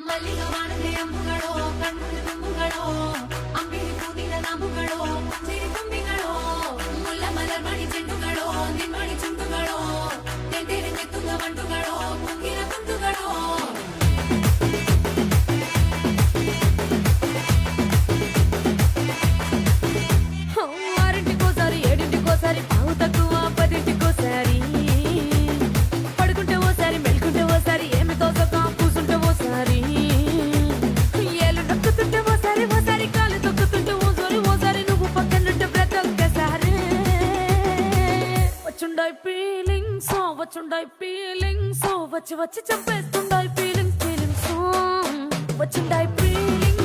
ಮಲ್ಲಿಗೆ ಮಾಡದೆ ಅಂಬುಗಳೋ ಕಣ್ಣು ತುಂಬುಗಳೋ ಅಂಬಿಳಿ ಕೂದಿನ ನಂಬುಗಳೋ ಸಿರಿ ತುಂಬಿಗಳೋ ಮುಲ್ಲ ಮಲರ್ ಮಣಿ ಚೆಂಡುಗಳೋ ನಿಮ್ಮಣಿ ಚುಂಟುಗಳೋ ತೆಂದೇರೆ ತೆತ್ತುಗ ಮಂಟುಗಳೋ ಮುಂಗಿನ ಕುಂಟುಗಳೋ ఆరింటికోసారి ఏడింటికోసారి పావు తక్కువ పదింటికోసారి పడుకుంటే ఓసారి మెలుకుంటే ఓసారి ఏమి తోసక కూసుంటే ఓసారి ఏళ్ళు నొక్కుతుంటే ఓసారి ఓసారి కాలు తొక్కుతుంటే ఓసారి ఓసారి నువ్వు పక్కనుంటే బ్రతొక్కసారి వచ్చుండాయి ఫీలింగ్స్ వచ్చుండాయి ఫీలింగ్స్ వచ్చి వచ్చి చంపేస్తుండాయి ఫీలింగ్స్ ఫీలింగ్స్ వచ్చుండాయి ఫీలింగ్స్